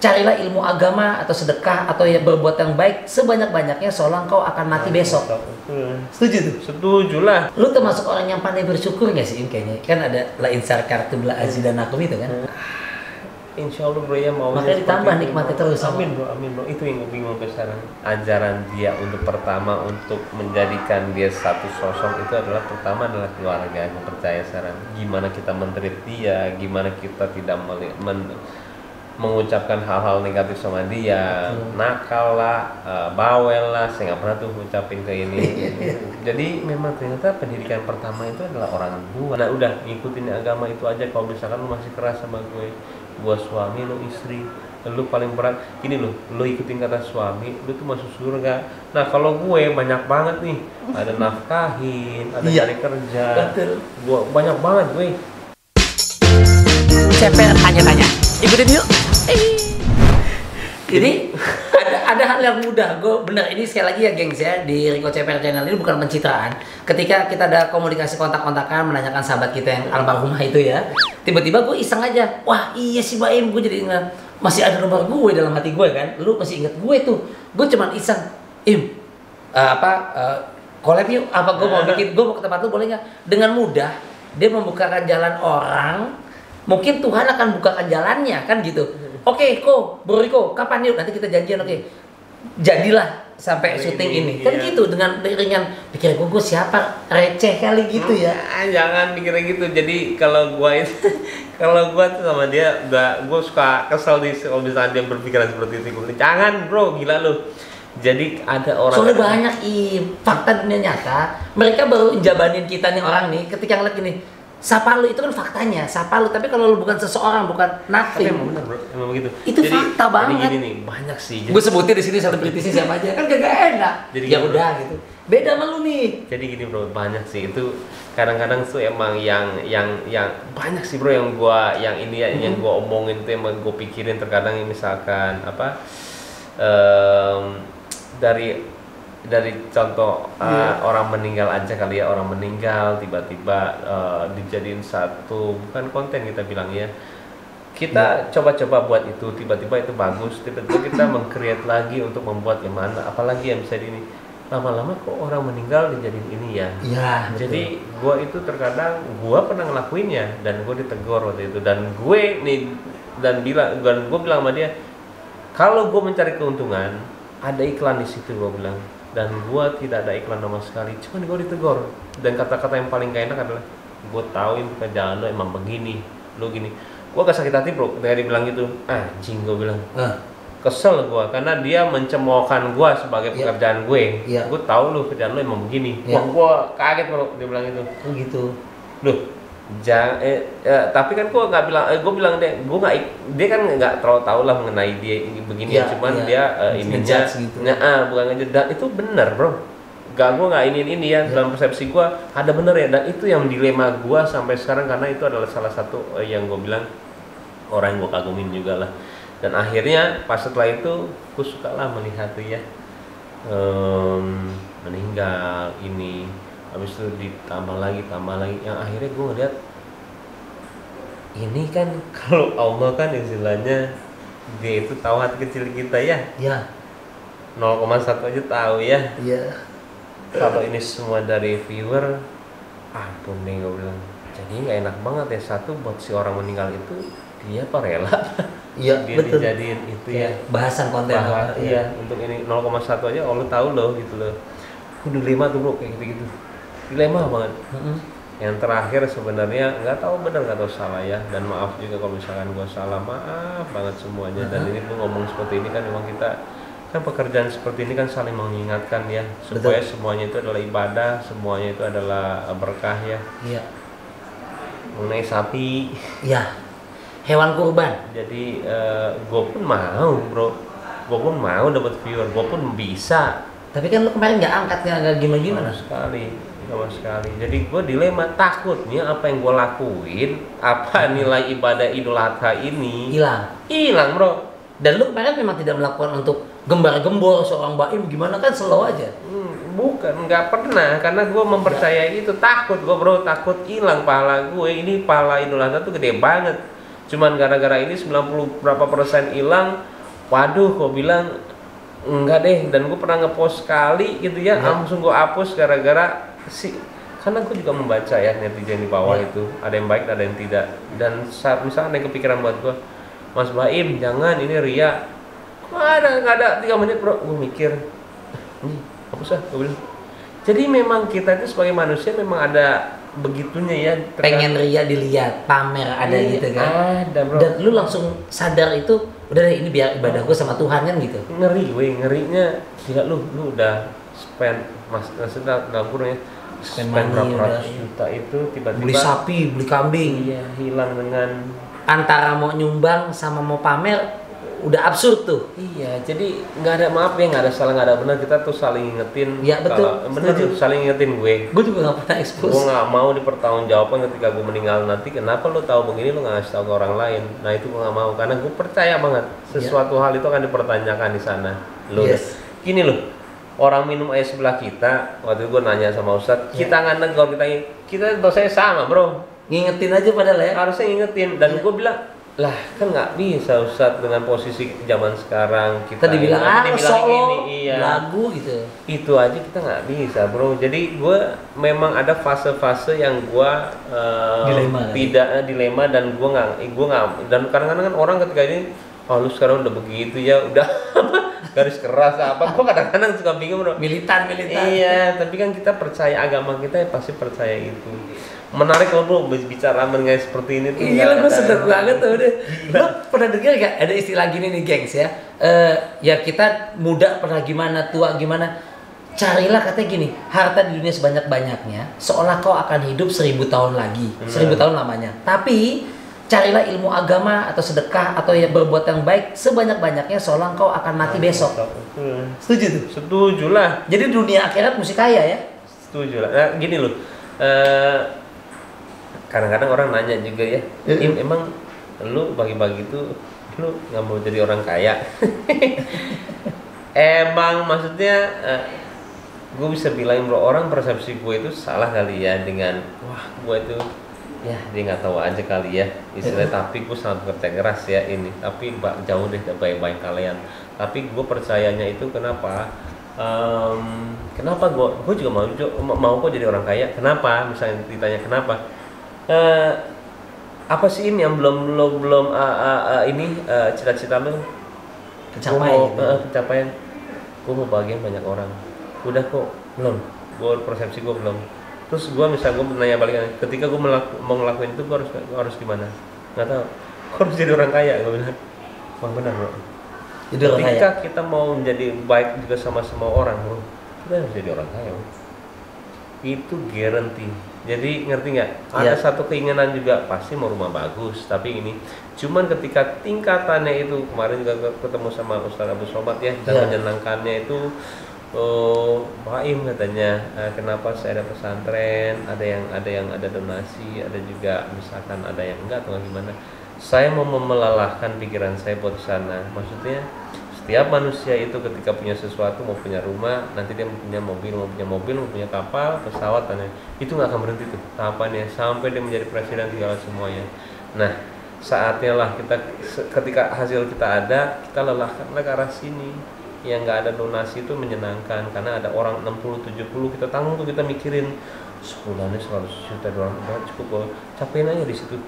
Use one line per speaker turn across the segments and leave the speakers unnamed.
carilah ilmu agama atau sedekah atau ya berbuat yang baik sebanyak-banyaknya seolah kau akan mati besok. Setuju tuh?
Setuju lah.
Lu termasuk orang yang pandai bersyukur gak sih kayaknya? Kan ada la in syakartum la azidanakum itu kan?
Insya Allah bro ya mau.
Makanya ditambah nikmatnya terus.
Amin bro, itu yang gue bingung sekarang. Ajaran dia untuk pertama untuk menjadikan dia satu sosok itu adalah pertama adalah keluarga. Gue percaya sekarang. Gimana kita men-treat dia, gimana kita tidak mengucapkan hal-hal negatif sama dia, nakal lah, bawel lah, saya nggak pernah tuh ngucapin ke ini. Jadi memang ternyata pendidikan pertama itu adalah orang tua. Nah udah ngikutin agama itu aja. Kalau misalkan lu masih keras sama gue suami, lu istri, lu paling berat gini lu ikutin kata suami, lu tuh masuk surga. Nah kalau gue banyak banget nih, ada nafkahin, ada cari kerja, gue banyak banget gue.
CPR tanya-tanya, ikutin yuk. Jadi ada hal yang mudah, gue bener ini sekali lagi ya gengs ya, di Rico CPR channel ini bukan pencitraan. Ketika kita ada komunikasi kontak-kontakan menanyakan sahabat kita yang almarhumah itu ya, tiba-tiba gue iseng aja, wah iya sih Baim, gue jadi ingat masih ada nomor gue dalam hati gue kan, lu masih inget gue tuh, gue cuman iseng, collab yuk, apa gue mau bikin, gue mau ke tempat lu boleh nggak? Dengan mudah dia membukakan jalan orang, mungkin Tuhan akan bukakan jalannya kan gitu. Oke, Bro Riko, kapan yuk? Nanti kita janjian, oke. Jadilah sampai syuting ini. Kan gitu, dengan ringan. Pikir gue siapa? Receh kali gitu ya.
Jangan mikirnya gitu. Jadi kalau gue itu, kalau gue tuh sama dia, gue suka kesel kalau misalnya dia berpikiran seperti itu. Jangan bro, gila lu. Jadi ada orang.
Soalnya banyak fakta dunia nyata. Mereka baru jabanin kita nih orang nih. Ketika ngeliat gini, sapa lu itu kan faktanya, sapa lu. Tapi kalau lu bukan seseorang, bukan nothing.
Tapi emang bener bro, emang begitu.
Itu jadi, fakta banget.
Jadi gini nih, banyak sih.
Gue sebutin di sini selebritisnya siapa aja, kan gak enak. Jadi ya udah gitu. Beda sama lu nih. Jadi
gini bro, banyak sih itu. Kadang-kadang tuh emang yang banyak sih bro yang gua yang gua omongin tuh emang gua pikirin terkadang misalkan apa dari contoh orang meninggal aja kali ya, orang meninggal tiba-tiba dijadiin satu bukan konten kita bilang ya, kita coba-coba buat itu, tiba-tiba itu bagus, tiba-tiba kita meng-create lagi untuk membuat yang mana, apalagi yang bisa ini lama-lama kok orang meninggal dijadiin ini ya. Jadi gua itu terkadang gua pernah ngelakuinnya dan gua ditegur waktu itu, dan gue bilang sama dia, kalau gua mencari keuntungan ada iklan di situ, gua bilang. Dan gue tidak ada iklan sama sekali, cuman gue ditegur. Dan kata-kata yang paling gak enak adalah, gue tauin kerjaan lo emang begini, lo gini. Gue gak sakit hati bro, ketika dia bilang gitu, anjing gue bilang. Kesel gue, karena dia mencemoohkan gue sebagai pekerjaan gue. Gue tahu lo kerjaan lo emang begini. Wah gue kaget bro, dia bilang itu.
Gitu.
Loh, tapi kan gue nggak bilang, gue bilang dia kan nggak terlalu tahu lah mengenai dia ini begini, cuman dia ininya gitu. Bukan ngejat, dan itu benar bro, gue nggak ini ya, dalam persepsi gue ada bener ya, dan itu yang dilema gue sampai sekarang, karena itu adalah salah satu yang gue bilang orang yang gue kagumin juga lah. Dan akhirnya pas setelah itu gue suka lah melihat tuh ya meninggal ini, habis itu ditambah lagi, yang akhirnya gue ngeliat ini kan kalau Allah kan istilahnya dia itu tahu hati kecil kita ya. 0,1 aja tahu ya. Kalau ini semua dari viewer, ampun nih gue bilang. Jadi nggak enak banget ya, satu buat si orang meninggal itu dia apa rela? Dia betul. Dijadiin itu ya.
Bahasan konten.
Untuk ini 0,1 aja Allah tahu loh gitu loh. Udah dilema tuh bro kayak gitu. Dilema banget. Yang terakhir sebenarnya nggak tahu benar nggak tahu salah ya, dan maaf juga kalau misalkan gue salah, maaf banget semuanya. Dan ini gue ngomong seperti ini kan memang kita kan pekerjaan seperti ini kan saling mengingatkan ya, supaya semuanya itu adalah ibadah, semuanya itu adalah berkah ya. Mengenai sapi,
hewan kurban. Jadi
gue pun mau bro, gue pun mau dapat viewer, gue pun bisa.
Tapi kan lu kemarin nggak angkat, nggak gimana
sama sekali. Jadi gue dilema, takutnya apa yang gue lakuin, apa nilai ibadah Idul Adha ini hilang bro.
Dan lu kemarin memang tidak melakukan untuk gembar-gembor seorang Baim gimana, kan slow aja.
Bukan, nggak pernah, karena gue mempercayai itu. Takut gue bro, takut hilang pahala gue. Ini pahala Idul Adha tuh gede banget, cuman gara-gara ini 90 berapa persen hilang, waduh, kau bilang enggak deh, dan gue pernah ngepost sekali gitu ya, langsung gue hapus gara-gara karena gue juga membaca ya netizen di bawah itu, ada yang baik ada yang tidak, dan saat misalnya ada yang kepikiran buat gue, Mas Baim jangan ini ria, nggak ada 3 menit bro, gue mikir hapus gue bilang. Jadi memang kita itu sebagai manusia memang ada begitunya ya,
pengen ria dilihat, pamer ada gitu kan.
Ada bro.
Dan lu langsung sadar itu, udah deh ini biar ibadah gue sama Tuhan kan gitu.
Ngerinya gila, lu udah spend maksudnya dalam kurung ya, spend berapa ratus juta itu tiba-tiba
beli sapi, beli kambing,
iya, hilang dengan
antara mau nyumbang sama mau pamer udah absurd tuh.
Iya, jadi nggak ada, maaf ya, nggak ada salah nggak ada benar, kita tuh saling ingetin.
Ya betul,
bener, saling ingetin gue
juga nggak pernah expose.
Gue nggak mau dipertanggungjawabkan ketika gue meninggal nanti, kenapa lo tahu begini lo nggak ngasih tahu ke orang lain. Nah itu gue nggak mau, karena gue percaya banget sesuatu hal itu akan dipertanyakan di sana. Lo gini loh, orang minum air sebelah kita, waktu itu gue nanya sama Ustadz, kita nggak negor, kita dosanya sama bro,
ngingetin aja padahal ya,
harusnya ngingetin. Dan gue bilang, lah kan nggak bisa Ustadz dengan posisi zaman sekarang kita
dibilang
ini, iya,
lagu gitu,
itu aja kita nggak bisa bro. Jadi gue memang ada fase-fase yang gue dilema dan gue nggak, dan kadang-kadang kan orang ketika ini, oh lu sekarang udah begitu ya, udah garis keras apa, gue kadang-kadang suka bingung bro, militan. Iya, tapi kan kita percaya agama kita ya pasti percaya itu. Menarik loh bro, bicara mengenai seperti ini tuh.
Iya, gue sedih banget tuh udah. Lo pernah dengar gak ada istilah gini nih gengs ya? Ya kita muda pernah gimana, tua gimana? Carilah katanya gini, harta di dunia sebanyak-banyaknya, seolah kau akan hidup 1000 tahun lagi, 1000 tahun lamanya. Tapi carilah ilmu agama atau sedekah atau ya berbuat yang baik sebanyak-banyaknya, seolah kau akan mati besok. Setuju tuh?
Setuju lah.
Jadi dunia akhirat mesti kaya ya?
Setuju lah. Nah gini loh. Kadang-kadang orang nanya juga ya, emang lu bagi-bagi itu lu nggak mau jadi orang kaya? Emang maksudnya gue bisa bilang bro, orang persepsi gue itu salah kali ya, dengan wah gue itu ya dia nggak tahu aja kali ya istilahnya. Tapi gue sangat bekerja keras ya ini, tapi jauh deh baik-baik kalian. Tapi gue percayanya itu kenapa? Kenapa gue juga mau kok jadi orang kaya? Kenapa? Misalnya ditanya kenapa? Apa sih ini yang belum cita-cita lo pencapaian? Gue mau bagian banyak orang, udah kok belum, gue persepsi gue belum. Terus gue misalnya gue menanya balikan, ketika gue mau ngelakuin itu gue harus gimana? Nggak tahu, gue harus jadi orang kaya. Gue bilang, wah benar bro. Ketika kita mau menjadi baik juga sama semua orang bro, kita harus jadi orang kaya bro. Itu guarantee. Jadi ngerti nggak? Ada satu keinginan juga, pasti mau rumah bagus, tapi ini cuman ketika tingkatannya itu, kemarin juga ketemu sama Ustaz Abu Somad ya, dan menyenangkannya itu Baim katanya, kenapa saya ada pesantren, ada yang ada donasi, ada juga misalkan ada yang enggak atau gimana. Saya mau memelelahkan pikiran saya buat sana. Maksudnya setiap manusia itu ketika punya sesuatu, mau punya rumah, nanti dia mau punya mobil, mau punya kapal, pesawat, dan itu nggak akan berhenti tuh tahapannya sampai dia menjadi presiden segala semuanya. Nah saatnya lah kita, ketika hasil kita ada, kita lelahkanlah ke arah sini. Yang nggak ada donasi itu menyenangkan, karena ada orang 60-70 kita tanggung tuh, kita mikirin sebulannya 100 juta doang, cukup kok, capain aja di situ.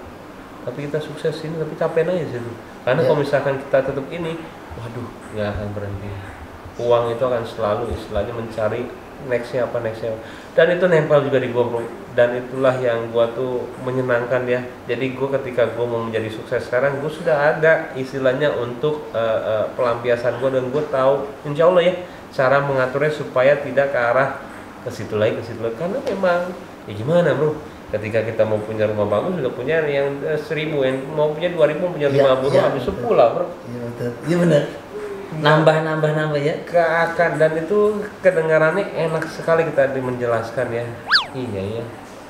Tapi kita sukses ini, tapi capain aja di situ. Karena kalau misalkan kita tetap ini, waduh, nggak akan berhenti. Uang itu akan selalu istilahnya mencari nextnya apa. Dan itu nempel juga di gue bro. Dan itulah yang gue tuh menyenangkan ya. Jadi gue ketika gue mau menjadi sukses sekarang, gue sudah ada istilahnya untuk pelampiasan gue, dan gue tahu insya Allah ya cara mengaturnya supaya tidak ke arah ke situ lagi. Karena memang ya gimana bro, ketika kita mau punya rumah bagus, sudah punya yang 1000, yang mau punya 2000, punya 50, habis 10 lah bro.
Iya betul, iya benar. Nambah ya.
Dan itu kedengarannya enak sekali kita menjelaskan ya. Iya ya.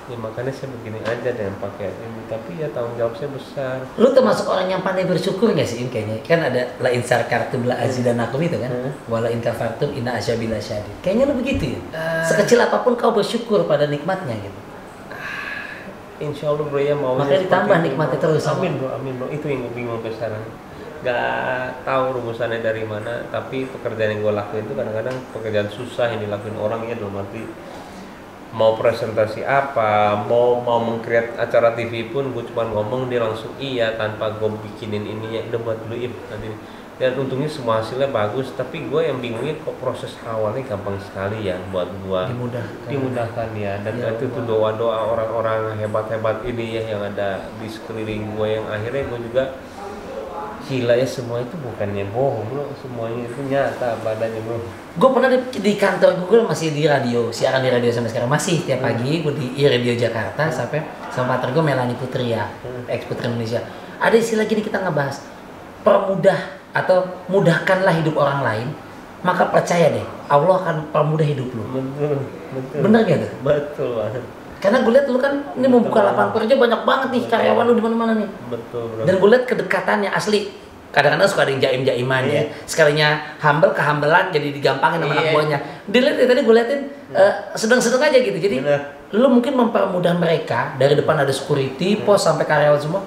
Ya makanya saya begini aja dengan pakai ini, tapi ya tanggung jawab saya besar.
Lu termasuk orang yang pandai bersyukur nggak sih kayaknya? Kan ada la in syarkartum la azidanakum itu kan. Wala in kafartum inna asyabila syadid. Kayaknya lu begitu ya. Sekecil apapun kau bersyukur pada nikmatnya gitu.
Insya Allah bro ya, mau
makanya ditambah nikmatnya terus.
Amin bro, itu yang gue bingung sekarang. nggak tahu rumusannya dari mana, tapi pekerjaan yang gue lakuin itu kadang-kadang pekerjaan susah yang dilakuin orang ya, dalam arti mau presentasi apa, mau meng-create acara TV pun gue cuma ngomong dia langsung iya tanpa gue bikinin ininya, udah buat dulu nanti. Dan untungnya semua hasilnya bagus, tapi gue yang bingungnya kok proses awalnya gampang sekali ya buat gue dimudahkan ya. Dan
Ya
itu tuh doa-doa orang-orang hebat-hebat ini ya yang ada di sekeliling gue, yang akhirnya gue juga gila ya, semua itu bukannya bohong bro, semuanya itu nyata padanya bro.
Gue pernah di kantor gue masih di radio, siaran di radio sampai sekarang masih tiap pagi gue di radio Jakarta sampai sama partner gue Melanie Putri ya, ex Putri Indonesia. Ada istilah gini kita ngebahas permudah atau mudahkanlah hidup orang lain, maka percaya deh Allah akan permudah hidup lu.
Betul.
Bener gak tuh?
Betul banget.
Karena gue lihat lu kan ini membuka lapangan kerja banyak banget nih, karyawan lu di mana-mana nih.
Betul bro.
Dan gue lihat kedekatannya asli. Kadang-kadang suka ada yang jaim-jaiman ya. Sekalinya humble kehambelan jadi digampangin sama anak buahnya. Dilihat tadi gue liatin sedang-sedang aja gitu. Jadi lu mungkin mempermudah mereka, dari depan ada security, pos sampai karyawan semua.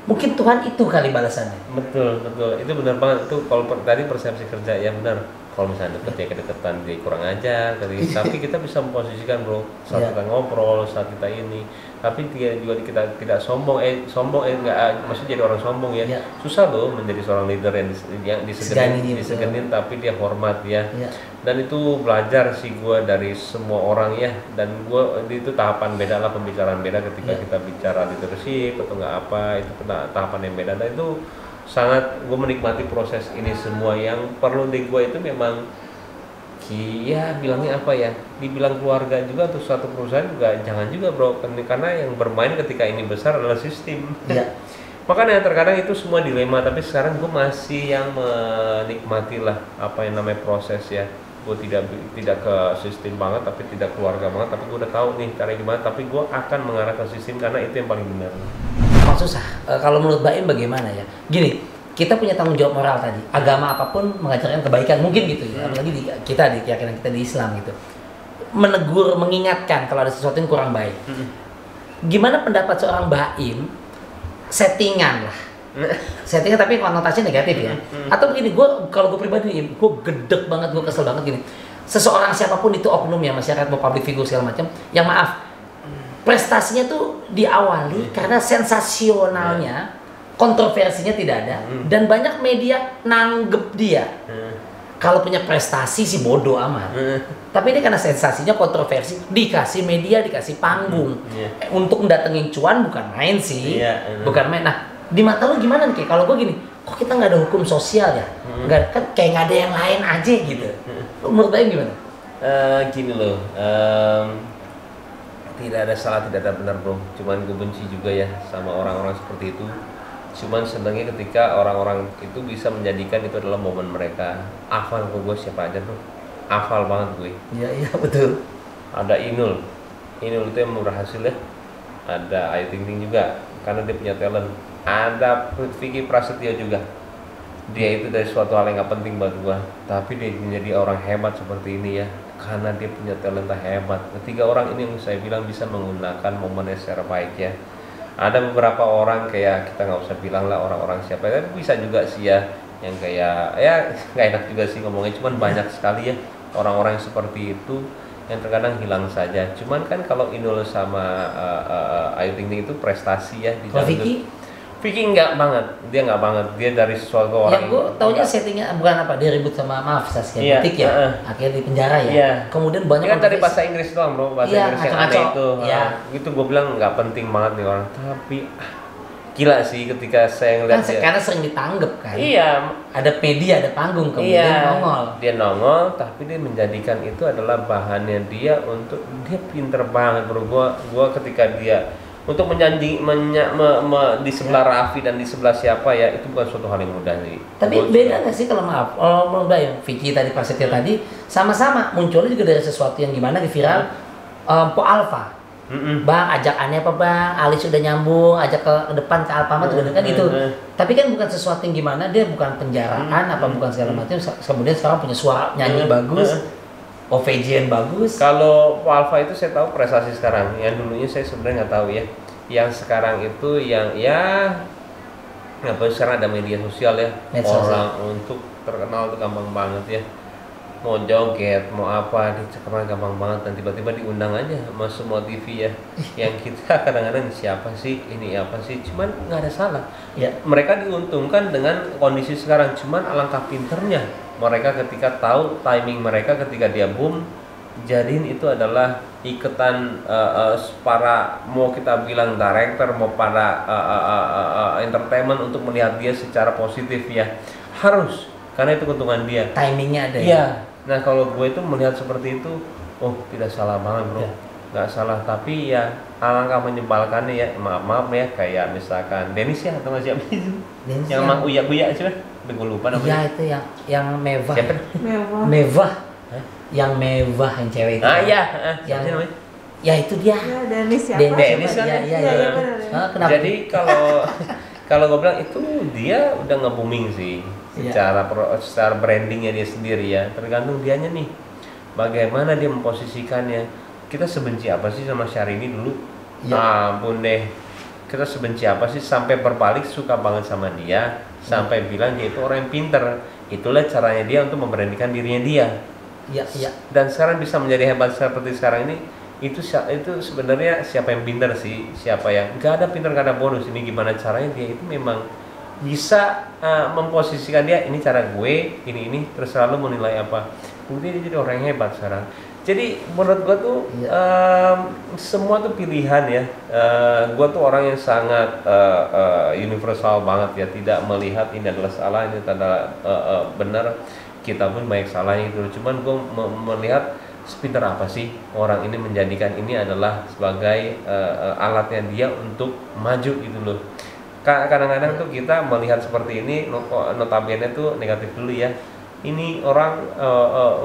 Mungkin Tuhan itu kali balasannya.
Betul. Itu benar banget tuh. Kalau tadi persepsi kerja ya benar. Kalau misalnya deket ya kedeketan dia kurang ajar, tapi kita bisa memposisikan bro, saat kita ngobrol, saat kita ini, tapi juga kita tidak sombong, maksudnya jadi orang sombong ya. Susah loh menjadi seorang leader yang disegenin tapi dia hormat ya. Dan itu belajar sih gue dari semua orang ya, dan gue itu tahapan beda lah, pembicaraan beda ketika kita bicara leadership atau nggak apa, itu tahapan yang beda. Dan itu sangat gue menikmati proses ini semua. Yang perlu di gue itu memang ya bilangnya apa ya, dibilang keluarga juga untuk suatu perusahaan juga jangan juga bro, karena yang bermain ketika ini besar adalah sistem. Makanya terkadang itu semua dilema, tapi sekarang gue masih yang menikmati lah apa yang namanya proses ya. Gue tidak ke sistem banget, tapi tidak keluarga banget, tapi gue udah tahu nih cara gimana, tapi gue akan mengarah ke sistem karena itu yang paling benar.
Susah. Kalau menurut Baim bagaimana ya? Gini, kita punya tanggung jawab moral tadi. Agama apapun mengajarkan kebaikan, mungkin gitu ya. Apalagi di keyakinan kita di Islam gitu. Menegur, mengingatkan kalau ada sesuatu yang kurang baik. Gimana pendapat seorang Baim? Settingan lah. Settingan tapi konotasinya negatif ya. Atau begini, kalau gue pribadi, gue gedek banget, gue kesel banget gini. Seseorang siapapun itu oknum ya, masyarakat mau public figure segala macam, yang maaf, prestasinya tuh diawali karena sensasionalnya, kontroversinya tidak ada, dan banyak media nanggep dia. Kalau punya prestasi sih bodoh amat. Tapi ini karena sensasinya, kontroversi, dikasih media, dikasih panggung. Untuk mendatengin cuan bukan main sih. Bukan main. Nah, di mata lu gimana nih? Kalau gue gini, kok kita nggak ada hukum sosial ya? Nggak, kan kayak nggak ada yang lain aja gitu. Menurut Baim gimana?
Gini loh. Tidak ada salah, tidak ada benar bro. Cuman gue benci juga ya sama orang-orang seperti itu. Cuman senangnya ketika orang-orang itu bisa menjadikan itu adalah momen mereka. Hafal gue siapa aja bro. Hafal banget gue.
Iya betul.
Ada Inul itu yang berhasil ya. Ada Ayu Ting Ting juga karena dia punya talent. Ada Vicky Prasetyo juga. Dia itu dari suatu hal yang gak penting buat gue, tapi dia menjadi orang hebat seperti ini ya, karena dia punya talenta hebat. Ketiga orang ini yang saya bilang bisa menggunakan momennya secara baik ya. Ada beberapa orang kayak kita nggak usah bilang lah orang-orang siapa, tapi bisa juga sih ya yang kayak ya nggak enak juga sih ngomongnya, cuman banyak sekali ya orang-orang yang seperti itu yang terkadang hilang saja. Cuman kan kalau Inul sama Ayu Ting Ting itu prestasi ya di dalam. Vicky enggak banget, dia enggak banget, dia dari sesuatu orang.
Yang gue taunya settingnya bukan apa, dia ribut sama Saskia Butik ya, akhirnya di penjara ya. Kemudian banyak
kan tadi bahasa Inggris doang bro, bahasa Inggris yang aneh itu. Itu gue bilang nggak penting banget nih orang, tapi gila sih ketika saya ngeliat
kan karena sering ditanggep kan.
Iya.
Ada media, ada panggung, kemudian nongol.
Dia nongol, tapi dia menjadikan itu adalah bahannya dia untuk, dia pinter banget bro. Gua ketika dia untuk menjanji di sebelah Raffi dan di sebelah siapa ya, itu bukan suatu hal yang mudah sih.
Tapi beda nggak sih kalau maaf, menurut Baim, Vicky tadi, Prasetyo tadi, sama-sama munculnya juga dari sesuatu yang gimana di viral. Po Alpha, Bang ajak aneh apa bang, Alis sudah nyambung, ajak ke depan ke Alfamart juga kan itu. Tapi kan bukan sesuatu yang gimana, dia bukan penjaraan apa bukan segala macam. Kemudian sekarang punya suara nyanyi bagus. OVJ bagus.
Kalau Alpha itu saya tahu prestasi sekarang. Yang dulunya saya sebenarnya nggak tahu ya. Yang sekarang itu yang ya Apa sekarang ada media sosial ya,
Medsos,
orang untuk terkenal tuh gampang banget ya, mau joget mau apa dicekam gampang banget, dan tiba-tiba diundang aja sama semua TV ya. Yang kita kadang-kadang siapa sih ini, apa sih, cuman nggak ada salah
Ya.
mereka diuntungkan dengan kondisi sekarang, cuman alangkah pinternya mereka ketika tahu timing mereka ketika dia boom, jadiin itu adalah iketan para, mau kita bilang director mau para entertainment untuk melihat dia secara positif ya, harus, karena itu keuntungan dia.
Timingnya ada ya.
Iya. Nah kalau gue itu melihat seperti itu, oh tidak salah banget bro,
Ya.
nggak salah. Tapi ya alangkah menyebalkannya ya, maaf ya, kayak misalkan Dennis ya atau siapa itu,
Dennis
yang mang uya sih, gue lupa namanya.
Iya itu yang mewah.
Siapa?
Mewah.
Mewah.
Hah?
Yang mewah yang cewek itu.
Ah iya,
Yang-
siapa sih namanya?
Ya itu dia.
Ya, Dennis siapa?
Dennis kan?
Iya,
Iya,
iya.
iya, benar, ya.
Ah, kenapa?
Jadi kalau kalau gue bilang itu dia udah nge-booming sih
Iya.
secara brandingnya dia sendiri ya, tergantung dianya nih bagaimana dia memposisikannya. Kita sebenci apa sih sama Syahrini dulu?
Iya.
Ampun deh, kita sebenci apa sih sampai berbalik suka banget sama dia, sampai bilang dia itu orang yang pinter. Itulah caranya dia untuk memberanikan dirinya dia.
Iya, iya.
Dan sekarang bisa menjadi hebat seperti sekarang ini, itu sebenarnya siapa yang pintar sih, siapa yang nggak ada pintar, nggak ada bonus. Ini gimana caranya dia itu memang bisa memposisikan dia, ini cara gue, ini terus selalu menilai apa. Kemudian dia jadi orang yang hebat sekarang. Jadi menurut gue tuh semua tuh pilihan ya. Gue tuh orang yang sangat universal banget ya, tidak melihat ini adalah salah, ini adalah benar. Kita pun banyak salahnya gitu. Cuman gue melihat sepintar apa sih orang ini menjadikan ini adalah sebagai alatnya dia untuk maju gitu loh. Kadang-kadang tuh kita melihat seperti ini, notabene tuh negatif dulu ya. Ini orang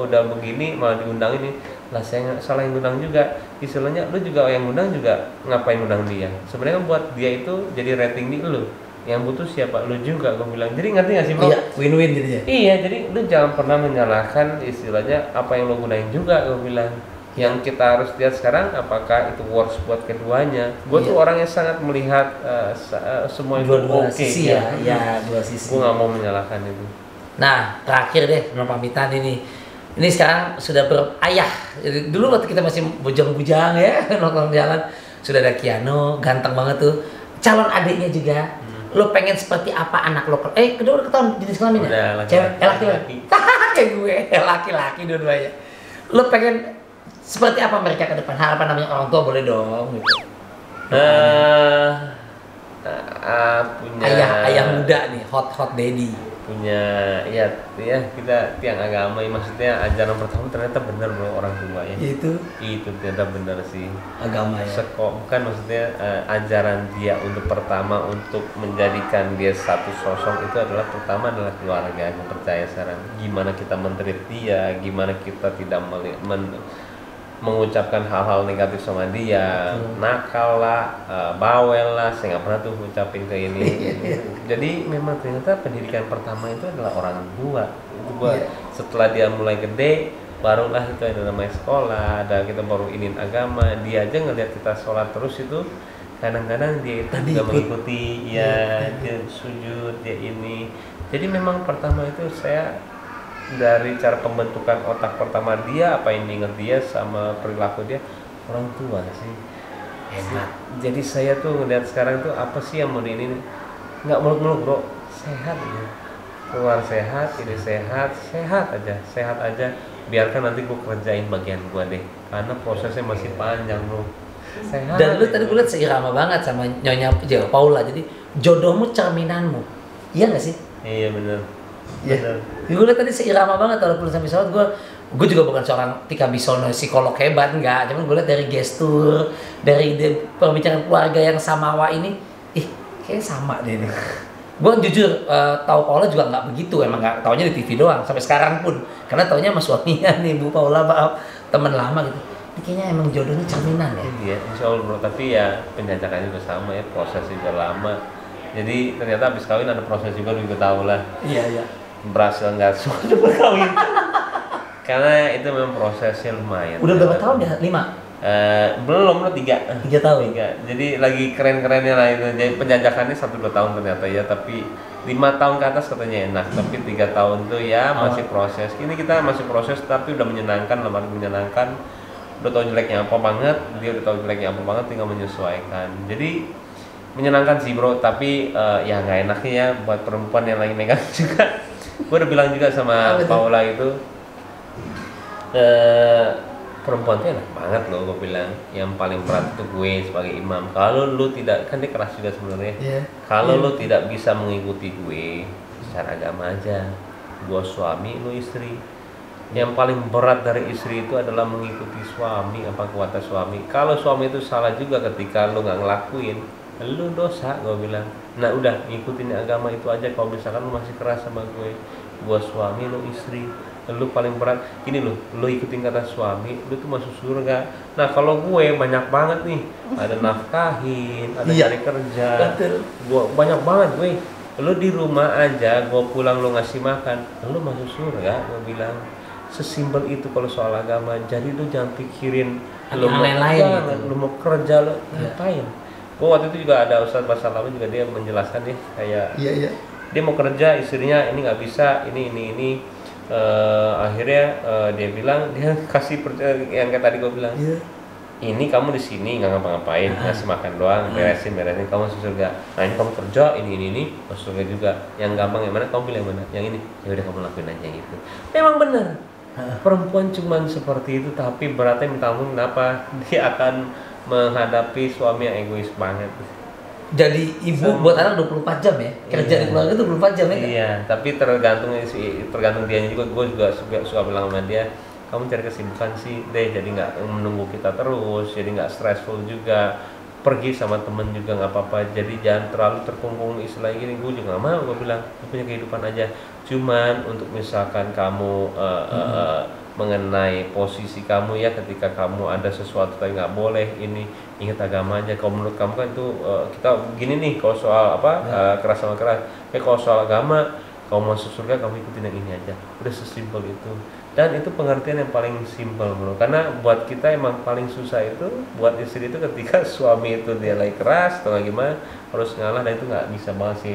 udah begini malah diundang ini, lah saya salah yang undang juga. Istilahnya lu juga yang undang juga ngapain undang dia? Sebenarnya kan buat dia itu jadi rating di lu. Yang butuh siapa? Lu juga, gue bilang. Jadi ngerti gak sih bro?
Iya, win-win jadinya.
Iya, jadi lu jangan pernah menyalahkan istilahnya apa yang lu gunain juga, gue bilang. Yang kita harus lihat sekarang apakah itu works buat keduanya. Gue tuh
Iya.
orang yang sangat melihat semua itu
Dua-dua
oke
sisi ya. Ya, dua sisi.
Gue nggak mau menyalahkan itu.
Nah, terakhir deh sebelum pamitan ini. Ini sekarang sudah berayah. Jadi, dulu waktu kita masih bujang-bujang ya, nongkrong jalan, sudah ada Kiano, ganteng banget tuh. Calon adiknya juga. Lo pengen seperti apa anak lo? Kedua udah ketahuan jenis kelamin
Udah,
ya?
laki-laki.
Cewek, laki-laki. Kayak gue, laki-laki dua-duanya. Lo pengen seperti apa mereka ke depan? Harapan namanya orang tua boleh dong gitu.
Punya
Ayah muda nih, hot daddy.
punya ya kita tiang agama ya, maksudnya ajaran pertama ternyata benar bro, orang tua ya.
Itu
Itu ternyata benar sih.
agama ya.
Bukan maksudnya ajaran dia untuk pertama untuk menjadikan dia satu sosok itu adalah pertama adalah keluarga. Aku percaya sekarang gimana kita men-treat dia, gimana kita tidak mengucapkan hal-hal negatif sama dia, nakal lah, bawel lah, saya nggak pernah tuh ngucapin ke ini. Jadi memang ternyata pendidikan pertama itu adalah orang tua. Itu buat setelah dia mulai gede, barulah itu ada namanya sekolah, ada kita baru inin agama. Dia aja ngeliat kita sholat terus itu, kadang-kadang dia itu juga mengikuti, ya dia sujud, dia ini. Jadi memang pertama itu saya dari cara pembentukan otak pertama dia, apa yang diingat dia sama perilaku dia, orang tua sih.
Hebat.
Jadi saya tuh ngeliat sekarang tuh apa sih yang mau ini, nggak muluk-muluk bro, sehat aja, keluar sehat, ini sehat aja, biarkan nanti gue kerjain bagian gue deh, karena prosesnya masih panjang bro. Sehat.
Dan lu tadi gue liat seirama banget sama Nyonya Paula. Jadi jodohmu cerminanmu. Iya nggak sih?
Iya bener.
Ya. Gue liat tadi seirama banget walaupun sampai sholat gue juga bukan seorang Tika Bisono psikolog hebat enggak, cuman gue liat dari gestur, dari perbincangan keluarga yang samawa ini, kayak sama deh ini. Gue jujur tahu Paula juga nggak begitu, emang nggak taunya di TV doang sampai sekarang pun, karena taunya sama suaminya nih Bu Paula, maaf teman lama gitu. Ini kayaknya emang jodohnya cerminan ya.
Iya, insya Allah bro. Tapi ya penjajakannya juga sama ya, prosesnya juga lama. Jadi ternyata habis kawin ada proses juga, lu juga tahu lah.
Iya.
Berhasil nggak semua berkawin. Karena itu memang prosesnya lumayan.
Udah berapa tahun ya? 5?
Belum lo 3
tahun.
Jadi lagi keren-kerennya lah itu. Jadi penjajakannya 1-2 tahun ternyata ya, tapi 5 tahun ke atas katanya enak, tapi 3 tahun tuh ya masih proses. Ini kita masih proses tapi udah menyenangkan, lemari menyenangkan. Udah tahu jeleknya apa banget, dia udah tahu jeleknya apa banget, tinggal menyesuaikan. Jadi menyenangkan sih bro, tapi ya nggak enaknya ya buat perempuan yang lagi megang juga. Gue udah bilang juga sama Paula itu, perempuan tuh enak banget loh, gue bilang. Yang paling berat itu gue sebagai imam. Kalau lu tidak, kan dia keras juga sebenarnya. Kalau lu tidak bisa mengikuti gue secara agama aja, gue suami, lu istri. Yang paling berat dari istri itu adalah mengikuti suami, apa kata suami. Kalau suami itu salah juga ketika lu nggak ngelakuin, lu dosa, gue bilang. Nah udah ngikutin agama itu aja. Kalau misalkan lu masih keras sama gue suami, lu istri. Lu paling berat gini lu ikutin kata suami, lu tuh masuk surga. Nah kalau gue banyak banget nih, ada nafkahin, ada cari kerja, gue banyak banget gue. Lu di rumah aja, gue pulang lu ngasih makan, lu masuk surga, gue bilang. Sesimpel itu kalau soal agama. Jadi lu jangan pikirin lu mau
lain-lain,
lu mau kerja lu ngapain. Gue waktu itu juga ada Ustadz Basar Lama juga, dia menjelaskan nih kayak dia mau kerja, istrinya ini nggak bisa, ini akhirnya dia bilang, dia kasih yang kayak tadi gue bilang, ini kamu di sini nggak ngapa-ngapain, ngasih makan doang, beresin kamu masuk surga. Nah ini kamu kerja, ini masuk surga juga. Yang gampang yang mana, kamu pilih yang mana? Yang ini, ya udah kamu lakuin aja gitu. Memang benar, perempuan cuman seperti itu, tapi beratnya minta ampun. Kenapa? Dia akan menghadapi suami yang egois banget.
Jadi ibu buat anak 24 jam ya, kerja di keluarga itu 24 jam ya.
Iya, tapi tergantung dia juga. Gue juga suka bilang sama dia, kamu cari kesibukan sih deh, jadi nggak menunggu kita terus, jadi nggak stressful juga. Pergi sama temen juga nggak apa-apa, jadi jangan terlalu terkungkung istilah gini. Gue juga nggak mau, gue bilang punya kehidupan aja. Cuman untuk misalkan kamu mengenai posisi kamu ya, ketika kamu ada sesuatu yang nggak boleh, ini ingat agama aja. Kalau menurut kamu kan itu kita gini nih, kalau soal keras sama keras, kalau soal agama, kamu masuk surga kamu ikutin yang ini aja, udah sesimpel itu. Dan itu pengertian yang paling simpel bro, karena buat kita emang paling susah itu buat istri itu ketika suami itu dia lagi keras atau gimana harus ngalah, dan itu nggak bisa banget sih.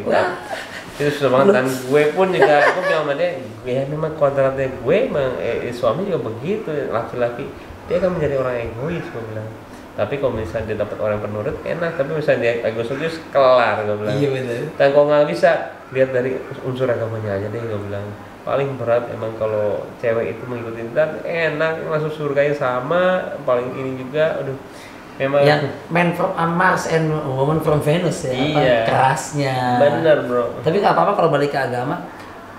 Itu susah banget. Dan gue pun juga, aku bilang sama dia, ya memang kodratnya gue emang suami juga begitu, laki-laki dia kan menjadi orang egois, gue bilang. Tapi kalau misalnya dia dapat orang penurut enak, tapi misalnya dia egois kelar, gue bilang.
Iya benar.
Dan kalau nggak bisa, lihat dari unsur agamanya aja deh, gue bilang. Paling berat emang kalau cewek itu mengikuti, dan enak masuk surganya sama, paling ini juga, aduh. Memang
yang man from Mars and woman from Venus ya,
iya,
kerasnya.
Bener bro.
Tapi nggak apa-apa kalau balik ke agama,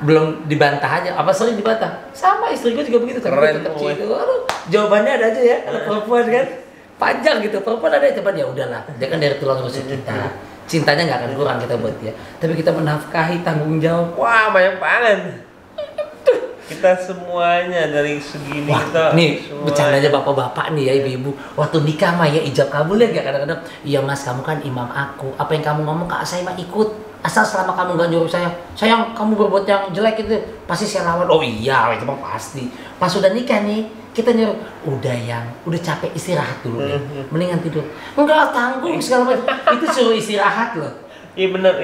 belum dibantah aja. Apa sering dibantah? Sama istri gue juga begitu.
Keren
tetap gitu. Aduh, jawabannya ada aja ya. Kalau perempuan kan panjang gitu. Perempuan ada cuman ya udahlah. Dia kan dari tulang rusuk kita. Cintanya nggak akan kurang kita buat dia. Tapi kita menafkahi, tanggung jawab.
Wah banyak banget. Kita semuanya dari segini.
Wah,
kita
nih
semuanya.
bercandanya bapak-bapak nih ya, ibu-ibu. Waktu nikah mah ya ijab kabul ya, kadang-kadang. Iya mas, kamu kan imam aku. Apa yang kamu ngomong kak saya mah ikut. Asal selama kamu gak nyuruh saya, sayang kamu berbuat yang jelek itu pasti saya lawan. Oh iya, itu mah pasti. Pas udah nikah nih, kita nyuruh, udah capek istirahat dulu nih. Mendingan tidur. Enggak, tanggung segala macam. Itu suruh istirahat loh.
Iya bener.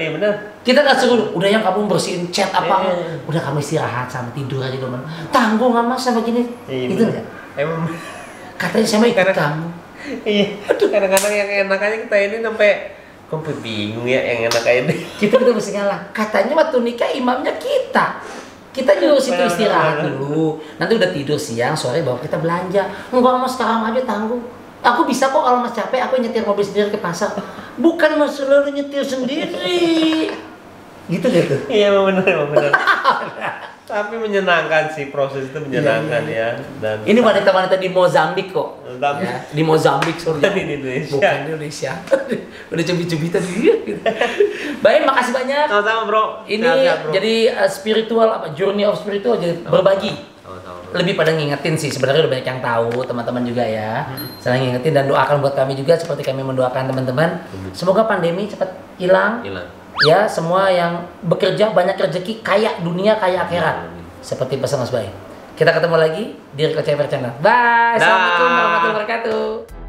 Kita nggak suruh, udah yang kamu bersihin chat apa, udah kamu istirahat sama tidur aja dulu. Tanggung sama sama gini, itu enggak?
Emang
katanya sama ikut kamu.
Iya. Aduh, kadang-kadang yang enak aja kita ini sampai bingung ya, yang enak aja deh.
Kita mesti ngalah. Katanya waktu nikah imamnya kita. Kita nyuruh situ istirahat dulu. Nanti udah tidur siang, sore bawa kita belanja. Enggak mas, sekarang aja tanggung. Aku bisa kok kalau mas capek, aku nyetir mobil sendiri ke pasar. Bukan mas selalu nyetir sendiri. Gitu.
Iya benar. Tapi menyenangkan sih, proses itu menyenangkan ya. Dan
ini wanita-wanita di Mozambik kok. Ya, di Mozambik
bukan di Indonesia.
Bukan di Indonesia. Udah cubit-cubitan gitu. Baik, makasih banyak.
Sama-sama bro.
Ini
bro.
jadi spiritual journey of spiritual, jadi berbagi. Lebih pada ngingetin sih, sebenarnya udah banyak yang tahu, teman-teman juga ya. Saling ngingetin dan doakan buat kami juga seperti kami mendoakan teman-teman. Semoga pandemi cepat hilang. Ya, semua yang bekerja banyak rezeki, kaya dunia, kaya akhirat. Seperti pesan Mas Bay. Kita ketemu lagi di Rico Ceper Channel. Bye. Assalamualaikum warahmatullahi wabarakatuh.